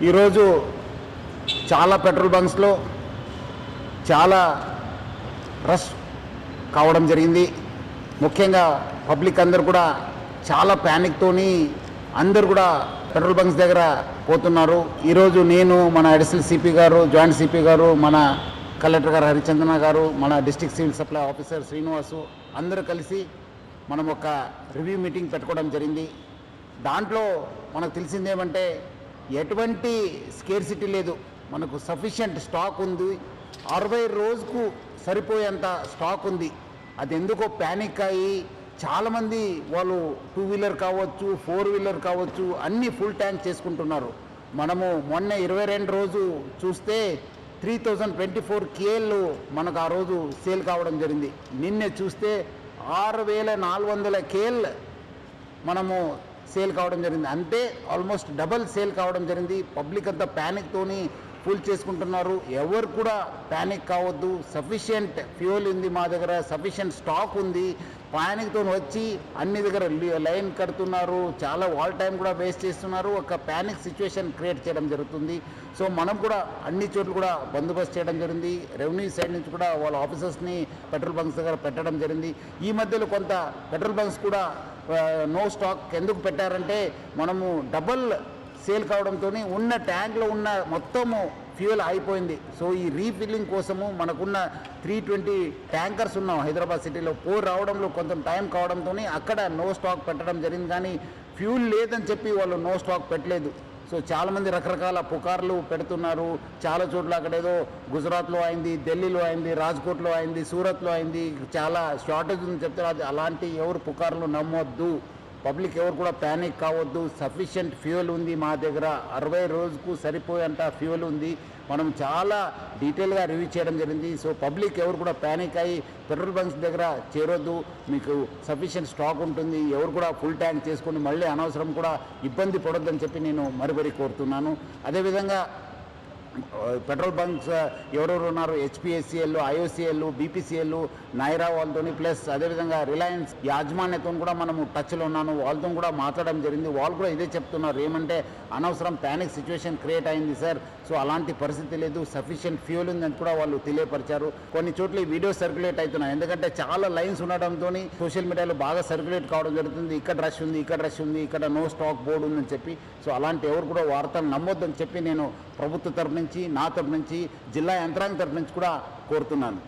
ఈరోజు చాలా పెట్రోల్ బంక్స్లో చాలా రష్ కావడం జరిగింది. ముఖ్యంగా పబ్లిక్ అందరు కూడా చాలా ప్యానిక్తోని అందరు కూడా పెట్రోల్ బంక్స్ దగ్గర పోతున్నారు. ఈరోజు నేను, మన అడిషనల్ సిపి గారు, జాయింట్ సిపి గారు, మన కలెక్టర్ గారు హరిచందన గారు, మన district civil supply officer Srinivasu అందరూ కలిసి మనం ఒక రివ్యూ మీటింగ్ పెట్టుకోవడం జరిగింది. దాంట్లో మనకు తెలిసిందేమంటే ఎటువంటి స్కేర్సిటీ లేదు, మనకు సఫిషియంట్ స్టాక్ ఉంది. 60 రోజుకు సరిపోయేంత స్టాక్ ఉంది. అది ఎందుకో ప్యానిక్ అయ్యి చాలామంది వాళ్ళు 2 వీలర్ కావచ్చు, 4 వీలర్ కావచ్చు, అన్నీ ఫుల్ ట్యాంక్ చేసుకుంటున్నారు. మనము మొన్న 22 రోజు చూస్తే 3024 KL మనకు ఆ రోజు సేల్ కావడం జరిగింది. నిన్నే చూస్తే 6400 KL మనము సేల్ కావడం జరిగింది. అంటే ఆల్మోస్ట్ డబల్ సేల్ కావడం జరిగింది. పబ్లిక్ అంతా ప్యానిక్తోని ఫుల్ చేసుకుంటున్నారు. ఎవరు కూడా ప్యానిక్ కావద్దు. సఫిషియంట్ ఫ్యూయల్ ఉంది మా దగ్గర, సఫిషియంట్ స్టాక్ ఉంది. ప్యానిక్తో వచ్చి అన్ని దగ్గర లైన్ కడుతున్నారు, చాలా వాల్ టైం కూడా వేస్ట్ చేస్తున్నారు. ఒక ప్యానిక్ సిచ్యువేషన్ క్రియేట్ చేయడం జరుగుతుంది. సో మనం కూడా అన్ని చోట్ల కూడా బందోబస్తు చేయడం జరిగింది. రెవెన్యూ సైడ్ నుంచి కూడా వాళ్ళ ఆఫీసర్స్ని పెట్రోల్ బంక్స్ దగ్గర పెట్టడం జరిగింది. ఈ మధ్యలో కొంత పెట్రోల్ బంక్స్ కూడా నో స్టాక్ ఎందుకు పెట్టారంటే మనము డబల్ సేల్ కావడంతో ఉన్న ట్యాంక్లో ఉన్న మొత్తము ఫ్యూయల్ అయిపోయింది. సో ఈ రీఫిల్లింగ్ కోసము మనకున్న 320 ట్యాంకర్స్ ఉన్నాం హైదరాబాద్ సిటీలో. రావడంలో కొంచెం టైం కావడంతో అక్కడ నో స్టాక్ పెట్టడం జరిగింది. కానీ ఫ్యూల్ లేదని చెప్పి వాళ్ళు నో స్టాక్ పెట్టలేదు. సో చాలామంది రకరకాల పుకార్లు పెడుతున్నారు. చాలా చోట్ల అక్కడ ఏదో గుజరాత్లో అయింది, ఢిల్లీలో అయింది, రాజ్కోట్లో అయింది, సూరత్లో అయింది, చాలా షార్టేజ్ ఉందని చెప్తారు. అది అలాంటి ఎవరు పుకార్లు నమ్మొద్దు. పబ్లిక్ ఎవరు కూడా ప్యానిక్ కావద్దు. సఫిషియంట్ ఫ్యూయల్ ఉంది మా దగ్గర, 60 రోజుకు సరిపోయేంత ఫ్యూయల్ ఉంది. మనం చాలా డీటెయిల్గా రివ్యూ చేయడం జరిగింది. సో పబ్లిక్ ఎవరు కూడా ప్యానిక్ అయ్యి పెట్రోల్ బంక్స్ దగ్గర చేరొద్దు. మీకు సఫిషియంట్ స్టాక్ ఉంటుంది. ఎవరు కూడా ఫుల్ ట్యాంక్ చేసుకొని మళ్ళీ అనవసరం కూడా ఇబ్బంది పడొద్దని చెప్పి నేను మరీ కోరుతున్నాను. అదేవిధంగా పెట్రోల్ బంక్స్ ఎవరెవరు ఉన్నారు, HPSCL, IOCL, BPCL, నైరా వాళ్ళతో, ప్లస్ అదేవిధంగా రిలయన్స్ యాజమాన్యతో కూడా మనము టచ్లో ఉన్నాను. వాళ్ళతో కూడా మాట్లాడడం జరిగింది. వాళ్ళు కూడా ఇదే చెప్తున్నారు, ఏమంటే అనవసరం ప్యానిక్ సిచ్యువేషన్ క్రియేట్ అయింది సార్. సో అలాంటి పరిస్థితి లేదు, సఫిషియంట్ ఫ్యూయల్ ఉందని కూడా వాళ్ళు తెలియపరిచారు. కొన్ని చోట్ల ఈ వీడియో సర్క్యులేట్ అవుతున్నాయి. ఎందుకంటే చాలా లైన్స్ ఉండడంతో సోషల్ మీడియాలో బాగా సర్క్యులేట్ కావడం జరుగుతుంది. ఇక్కడ రష్ ఉంది, ఇక్కడ రష్ ఉంది, ఇక్కడ నో స్టాక్ బోర్డు ఉందని చెప్పి. సో అలాంటి ఎవరు కూడా వార్తలు నమ్మొద్దని చెప్పి నేను ప్రభుత్వ తరఫు నుంచి, నా తరఫు నుంచి, జిల్లా యంత్రాంగం తరఫు నుంచి కూడా కోరుతున్నాను.